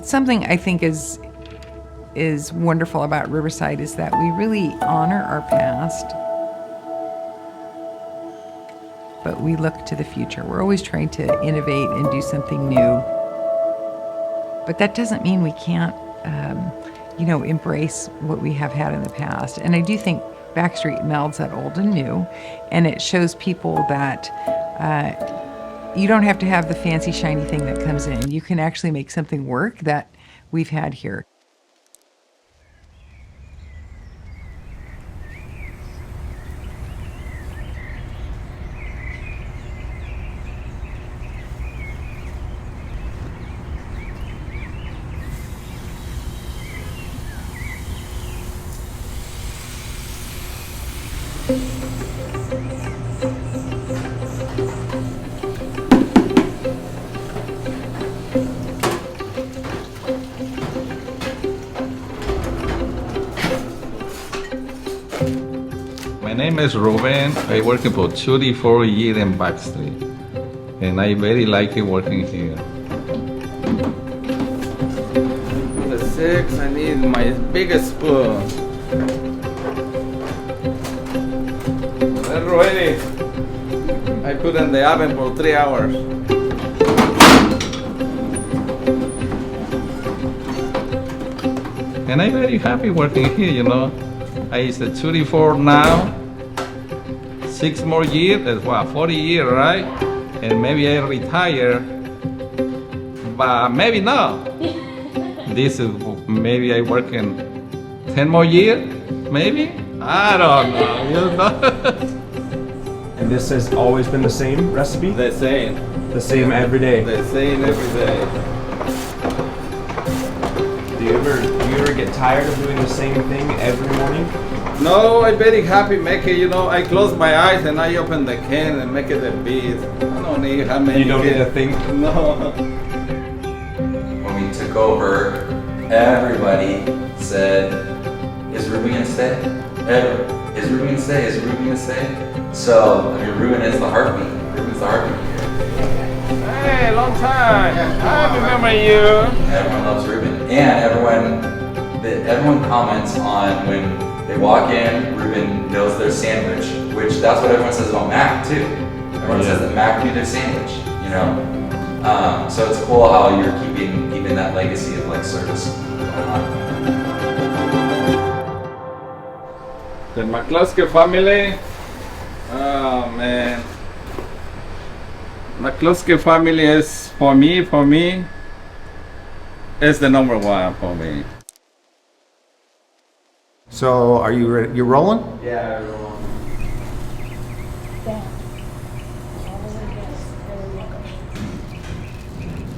Something I think is wonderful about Riverside is that we really honor our past, but we look to the future. We're always trying to innovate and do something new. But that doesn't mean we can't, embrace what we have had in the past. And I do think Backstreet melds that old and new, and it shows people that you don't have to have the fancy, shiny thing that comes in. You can actually make something work that we've had here. My name is Ruben. I work for 34 years in Backstreet, and I very like working here. For the 6, I need my biggest spoon. They're ready. I put in the oven for 3 hours. And I'm very happy working here, I is 34 now. 6 more years, that's what, 40 years, right? And maybe I retire, but maybe not. This is, maybe I work in 10 more years, maybe? I don't know, And this has always been the same recipe? The same. The same every day? The same every day. Do you ever get tired of doing the same thing every morning? No, I'm very happy making, I close my eyes and I open the can and make it a beat. I don't need how many. You don't need to think? No. When we took over, everybody said, is Ruben gonna stay? Is Ruben gonna stay? Is Ruben gonna stay? So, Ruben is the heartbeat. Ruben's the heartbeat here. Hey, long time. I remember you. Everyone loves Ruben. And everyone comments on when they walk in, Ruben knows their sandwich, which that's what everyone says about Mac too. Everyone says that Mac knew their sandwich, So it's cool how you're keeping even that legacy of service going on. The McCluskey family. Oh man. McCluskey family is for me, is the number one for me. So, are you ready? You rolling? Yeah, everyone.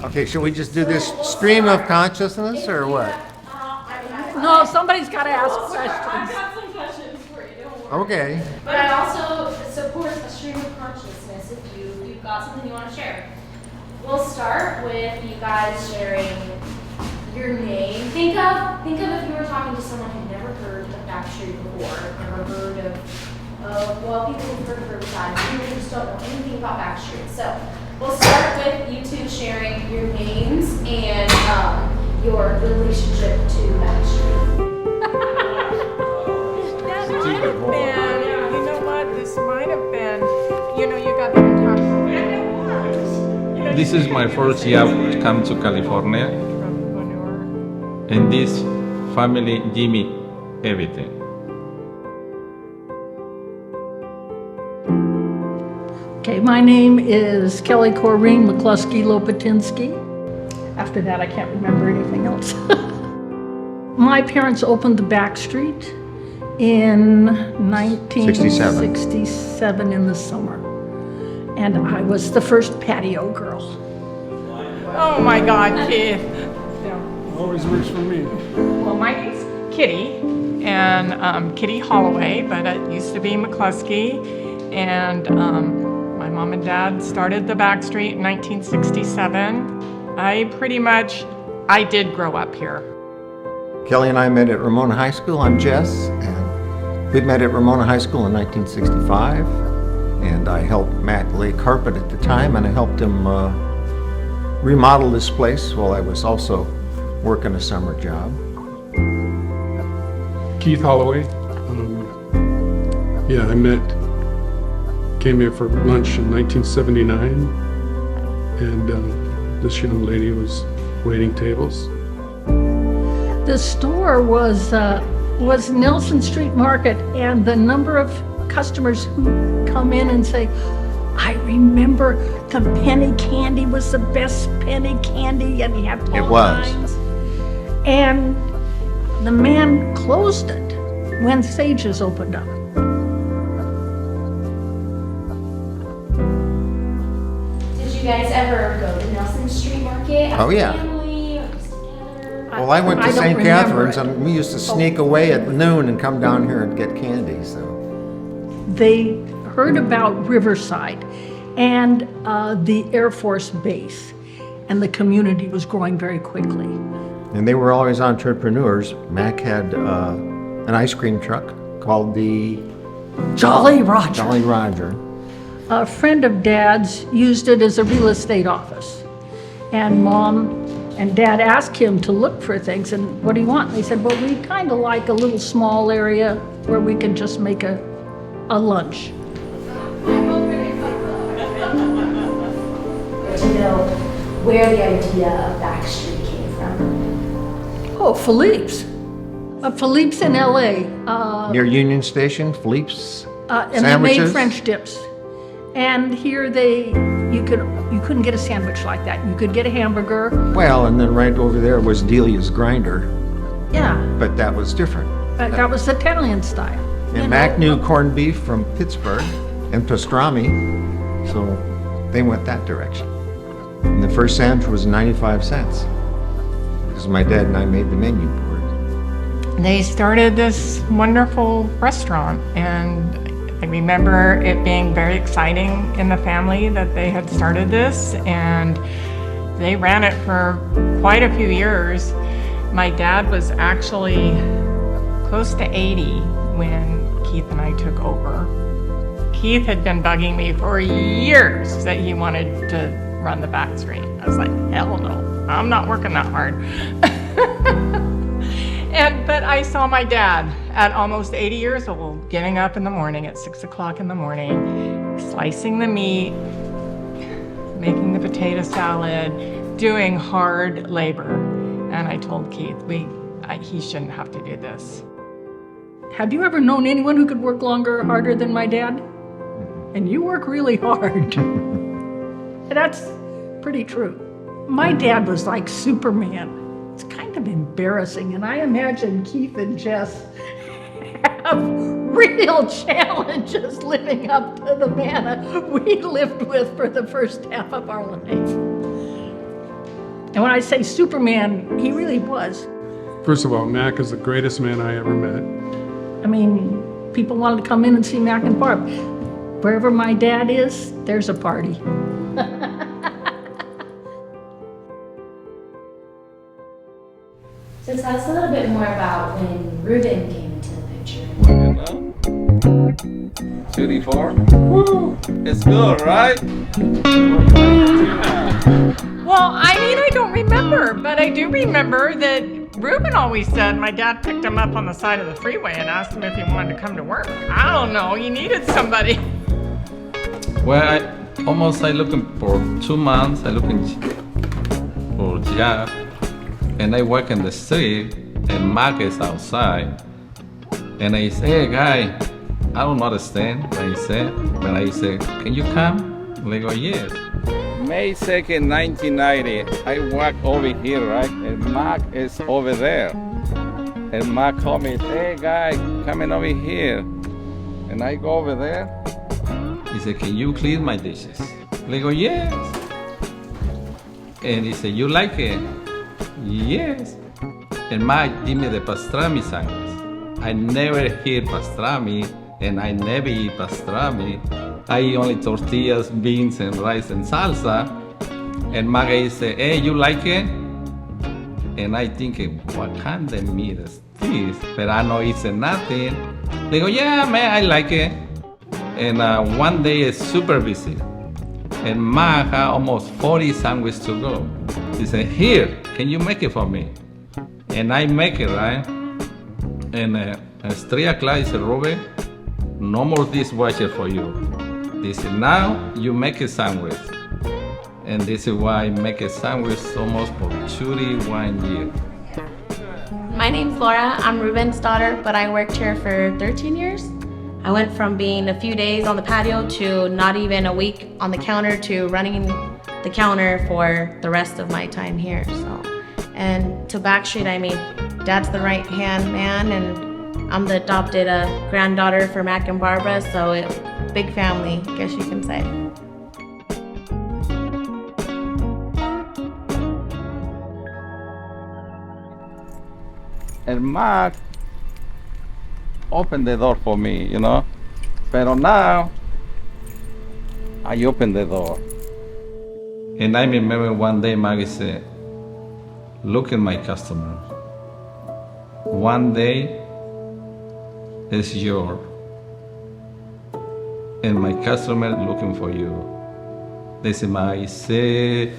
Okay, should we just do this stream of consciousness or what? No, somebody's got to ask I've questions. got some questions for you, don't worry. Okay. But I also support a stream of consciousness if you've got something you want to share. We'll start with you guys sharing your name. Think of if you were talking to someone who'd never heard of Backstreet before, never heard of people who've heard of Riverside, people who just don't know anything about Backstreet. So we'll start with you two sharing your names and your relationship to Backstreet. That might have been, you know what, this might have been, you got them talking. And it was. This is my first year to come to California. And this family give me everything. Okay, my name is Kelly Corrine McCluskey Lopatinsky. After that, I can't remember anything else. My parents opened the Backstreet in 1967 in the summer. And I was the first patio girl. Oh my God, Keith. Always works for me. Well, my name's Kitty, and Kitty Holloway, but it used to be McCluskey. And my mom and dad started the Backstreet in 1967. I did grow up here. Kelly and I met at Ramona High School. I'm Jess, and we met at Ramona High School in 1965. And I helped Matt lay carpet at the time, and I helped him remodel this place while I was also working a summer job. Keith Holloway. Yeah, came here for lunch in 1979, and this young lady was waiting tables. The store was Nelson Street Market, and the number of customers who come in and say, I remember the penny candy was the best penny candy, and he had all It was. kinds. And the man closed it when Sages opened up. Did you guys ever go to Nelson Street Market as Oh, yeah. a family or just together? Well, I went to don't St. remember Catherine's, it. and we used to sneak away at noon and come down here and get candy, so. They heard about Riverside and the Air Force Base, and the community was growing very quickly. And they were always entrepreneurs. Mac had an ice cream truck called the Jolly Roger. Jolly Roger. A friend of Dad's used it as a real estate office. And Mom and Dad asked him to look for things, and what do you want? And they said, well, we kind of like a little small area where we can just make a lunch. To know where the idea of Backstreet came from. Oh, Philippe's. Philippe's in LA. Near Union Station, Philippe's And they sandwiches. made French dips. And here you couldn't get a sandwich like that. You could get a hamburger. Well, and then right over there was Delia's Grinder, Yeah, but that was different. that was Italian style. And you Mac know. knew corned beef from Pittsburgh and pastrami, so they went that direction. And the first sandwich was 95 cents, because my dad and I made the menu board. They started this wonderful restaurant, and I remember it being very exciting in the family that they had started this, and they ran it for quite a few years. My dad was actually close to 80 when Keith and I took over. Keith had been bugging me for years that he wanted to run the Backstreet. I was like, hell no, I'm not working that hard. But I saw my dad at almost 80 years old, getting up in the morning at 6 o'clock in the morning, slicing the meat, making the potato salad, doing hard labor. And I told Keith, he shouldn't have to do this. Have you ever known anyone who could work longer or harder than my dad? And you work really hard. That's pretty true. My dad was like Superman. It's kind of embarrassing, and I imagine Keith and Jess have real challenges living up to the man we lived with for the first half of our life. And when I say Superman, he really was. First of all, Mac is the greatest man I ever met. I mean, people wanted to come in and see Mac and Barb. Wherever my dad is, there's a party. So tell us a little bit more about when Ruben came into the picture. You know? 34. Woo! It's good, right? Well, I mean, I don't remember, but I do remember that Ruben always said my dad picked him up on the side of the freeway and asked him if he wanted to come to work. I don't know, he needed somebody. Well, I looking for 2 months. I looking for job, and I work in the street, and Mark is outside, and I say, hey guy, I don't understand what he said, but I say, can you come? They go, yes. May 2nd, 1990, I walk over here, right, and Mark is over there, and Mark called me, hey guy, coming over here, and I go over there. He said, can you clean my dishes? I go, yes. And he said, you like it? Yes. And Mike give me the pastrami sandwich. I never hear pastrami, and I never eat pastrami. I eat only tortillas, beans, and rice and salsa. And Mike said, hey, you like it? And I think, what kind of meat is this? But I know it's nothing. They go, yeah, man, I like it. And one day is super busy. And Mark had almost 40 sandwiches to go. He said, here, can you make it for me? and I make it, right? And it's 3 o'clock, I said, Ruben, no more dishwasher for you. They said, now you make a sandwich. And this is why I make a sandwich almost for 31 years. My name's Laura. I'm Ruben's daughter, but I worked here for 13 years. I went from being a few days on the patio to not even a week on the counter to running the counter for the rest of my time here. And to Backstreet, I mean, Dad's the right-hand man, and I'm the adopted granddaughter for Mac and Barbara, so big family, I guess you can say. And Mac opened the door for me, you know. But now, I open the door. And I remember one day Maggie said, look at my customer. One day is yours. And my customer looking for you. They said, Maggie said,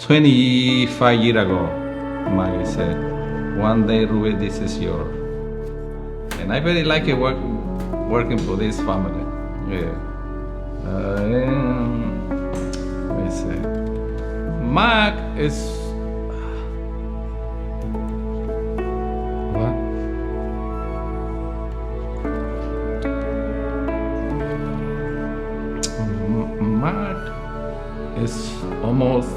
25 years ago, Maggie said, one day, Ruben, this is yours. And I very like it working for this family. Yeah. Let me see. Mac is what? Mac is almost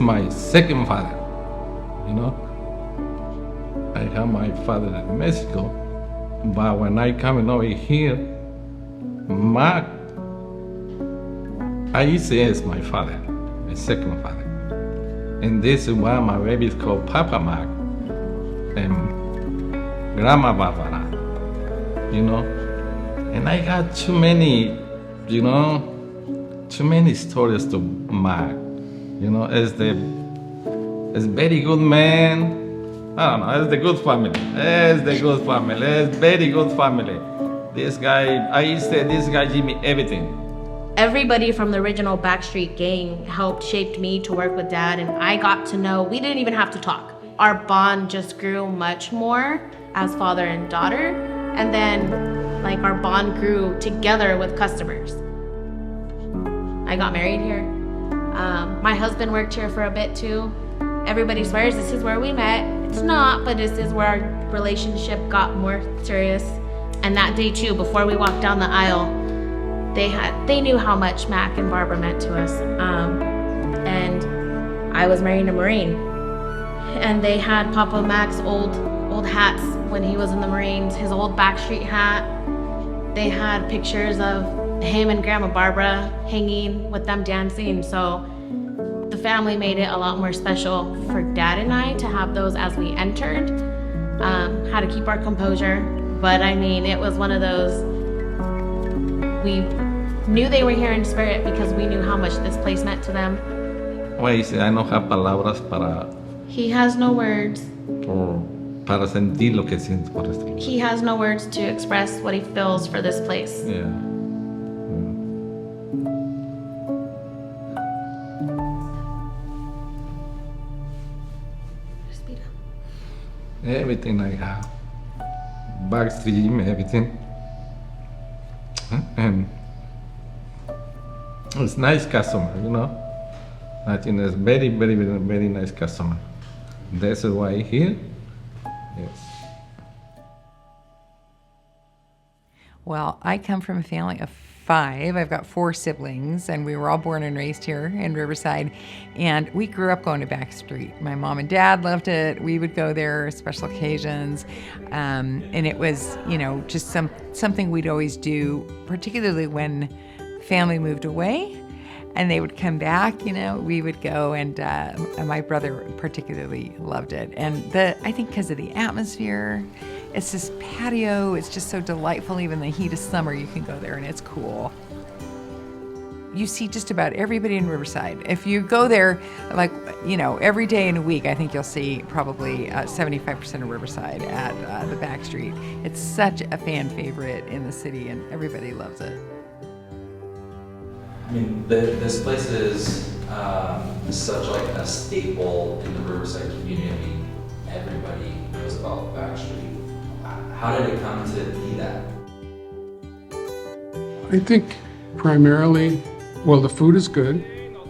my second father. You know. I have my father in Mexico, but when I come over here, Mac, I say is my father, my second father. And this is why my baby is called Papa Mac and Grandma Barbara, you know. And I got too many stories to Mac, you know, as very good man. I don't know, it's the good family. It's the good family. It's very good family. This guy, I said, this guy give me everything. Everybody from the original Backstreet gang helped shape me to work with Dad, and I got to know, we didn't even have to talk. Our bond just grew much more as father and daughter, and then like our bond grew together with customers. I got married here. My husband worked here for a bit too. Everybody swears this is where we met. It's not, but this is where our relationship got more serious. And that day too, before we walked down the aisle, they knew how much Mac and Barbara meant to us. And I was marrying a Marine. And they had Papa Mac's old hats when he was in the Marines, his old Backstreet hat. They had pictures of him and Grandma Barbara hanging with them dancing. So the family made it a lot more special for Dad and I to have those as we entered. How to keep our composure. But I mean, it was one of those, we knew they were here in spirit because we knew how much this place meant to them. Wait, I no have palabras para... He has no words. Para sentir lo que siento por esto. He has no words to express what he feels for this place. Yeah. Everything I have. Backstreet, everything. And it's nice customer, you know. I think it's very, very, very, very nice customer. That's why here. Yes. Well, I come from a family of 5. I've got 4 siblings, and we were all born and raised here in Riverside. And we grew up going to Backstreet. My mom and dad loved it. We would go there special occasions. And it was, you know, just something we'd always do, particularly when family moved away and they would come back, you know, we would go, and my brother particularly loved it. And I think because of the atmosphere, it's this patio, it's just so delightful. Even in the heat of summer, you can go there and it's cool. You see just about everybody in Riverside. If you go there, like, you know, every day in a week, I think you'll see probably 75% of Riverside at the Backstreet. It's such a fan favorite in the city, and everybody loves it. I mean, this place is such like a staple in the Riverside community. everybody knows about Backstreet. How did it come to be that? I think primarily, well, the food is good.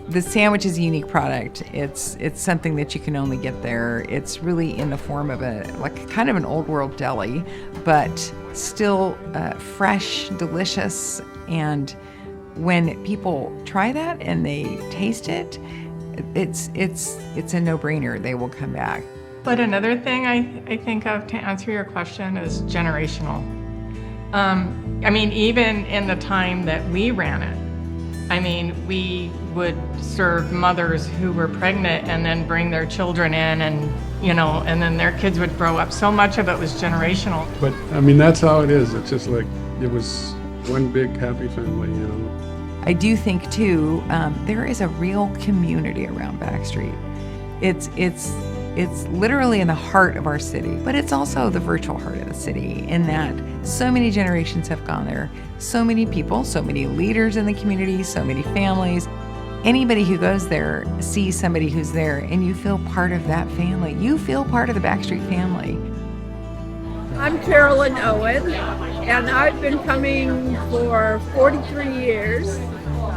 The sandwich is a unique product. It's something that you can only get there. It's really in the form of kind of an old world deli, but still fresh, delicious. And when people try that and they taste it, it's a no-brainer. They will come back. But another thing I think of to answer your question is generational. I mean, even in the time that we ran it, I mean, we would serve mothers who were pregnant and then bring their children in and, you know, and then their kids would grow up. So much of it was generational. But I mean, that's how it is. It's just like, it was one big happy family, you know. I do think too, there is a real community around Backstreet. It's literally in the heart of our city, but it's also the virtual heart of the city in that so many generations have gone there, so many people, so many leaders in the community, so many families. Anybody who goes there sees somebody who's there, and you feel part of that family. You feel part of the Backstreet family. I'm Carolyn Owen, and I've been coming for 43 years,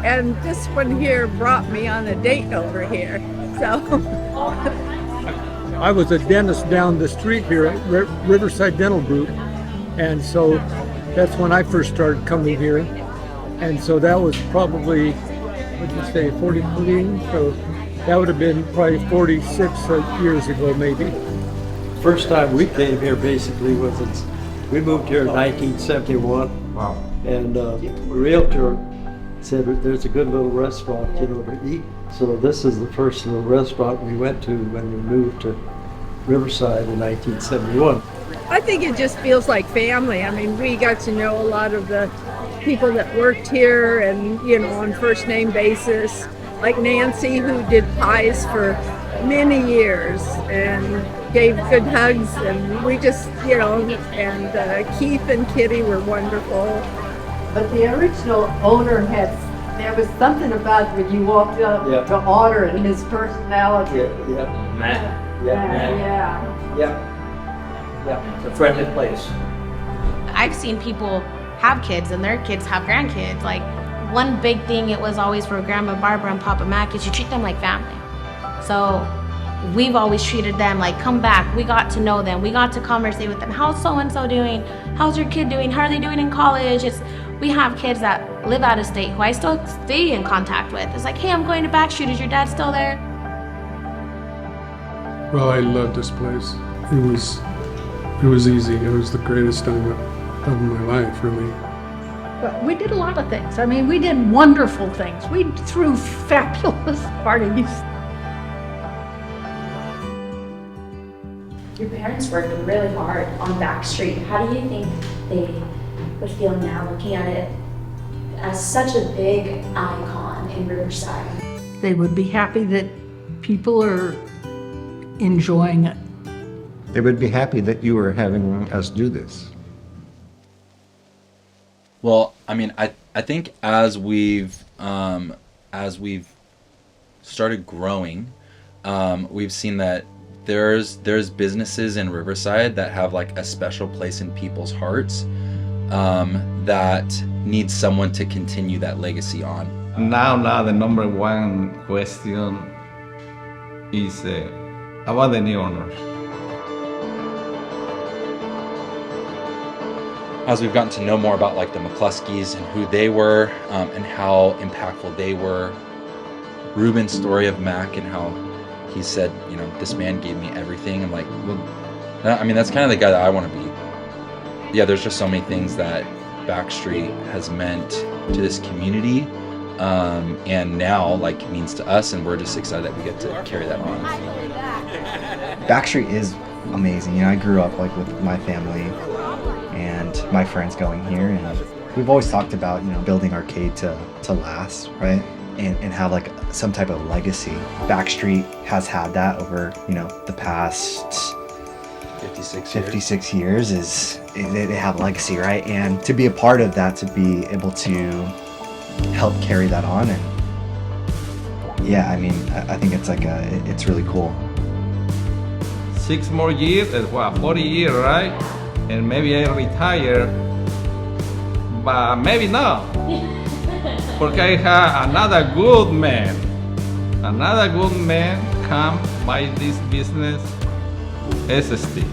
and this one here brought me on a date over here, so. I was a dentist down the street here at Riverside Dental Group, and so that's when I first started coming here, and so that was probably, what did you say, 43? So that would have been probably 46 years ago, maybe. First time we came here basically we moved here in 1971. Wow. And the realtor said there's a good little restaurant, you know, to eat. So this is the first little restaurant we went to when we moved to Riverside in 1971. I think it just feels like family. I mean, we got to know a lot of the people that worked here and, you know, on first name basis, like Nancy, who did pies for many years and gave good hugs, and we just, you know, and Keith and Kitty were wonderful. But the original owner there was something about when you walked up to order and his personality. Matt. Yeah. It's a friendly place. I've seen people have kids and their kids have grandkids. Like, one big thing it was always for Grandma Barbara and Papa Mac is you treat them like family. So we've always treated them like, come back. We got to know them. We got to conversate with them. How's so-and-so doing? How's your kid doing? How are they doing in college? We have kids that live out of state who I still stay in contact with. It's like, hey, I'm going to Backstreet. Is your dad still there? Well, I loved this place. It was easy. It was the greatest time of my life, really. But we did a lot of things. I mean, we did wonderful things. We threw fabulous parties. Your parents worked really hard on Backstreet. How do you think they would feel now looking at it as such a big icon in Riverside? They would be happy that people are enjoying it. They would be happy that you were having us do this. Well, I mean, I think as we've started growing, we've seen that there's businesses in Riverside that have like a special place in people's hearts that need someone to continue that legacy on. Now the number one question is about the new owners. As we've gotten to know more about like the McCluskeys and who they were and how impactful they were, Ruben's story of Mac and how he said, you know, this man gave me everything. I'm like, well, I mean, that's kind of the guy that I want to be. Yeah, there's just so many things that Backstreet has meant to this community and now like means to us, and we're just excited that we get to carry that on. Backstreet is amazing. You know, I grew up like with my family and my friends going here, and we've always talked about, you know, building arcade to last, right? And have like some type of legacy. Backstreet has had that over, you know, the past 56 years is they have legacy, right? And to be a part of that, to be able to help carry that on, and yeah, I mean, I think it's like it's really cool. 6 more years, that's what, 40 years, right? And maybe I retire, but maybe not. Porque I have another good man come by this business, SST.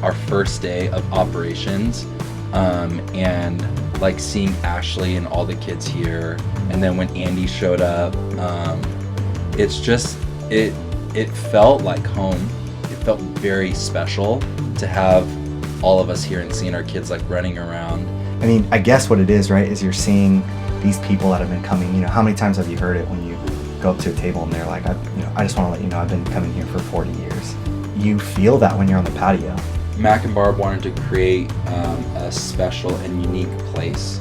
Our first day of operations, and like seeing Ashley and all the kids here, and then when Andy showed up, it's just, it felt like home. It felt very special to have all of us here and seeing our kids like running around. I mean, I guess what it is, right, is you're seeing these people that have been coming, you know, how many times have you heard it when you go up to a table and they're like, I just want to let you know I've been coming here for 40 years. You feel that when you're on the patio. Mac and Barb wanted to create a special and unique place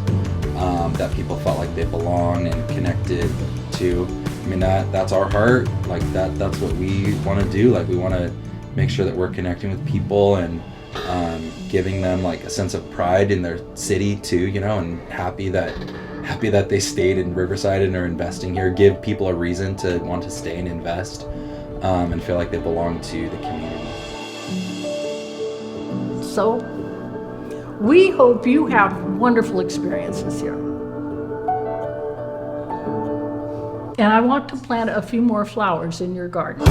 that people felt like they belonged and connected to. I mean, that's our heart. Like that's what we want to do. Like we want to make sure that we're connecting with people and giving them like a sense of pride in their city too, you know, and happy that they stayed in Riverside and are investing here. Give people a reason to want to stay and invest and feel like they belong to the community. So, we hope you have wonderful experiences here. And I want to plant a few more flowers in your garden.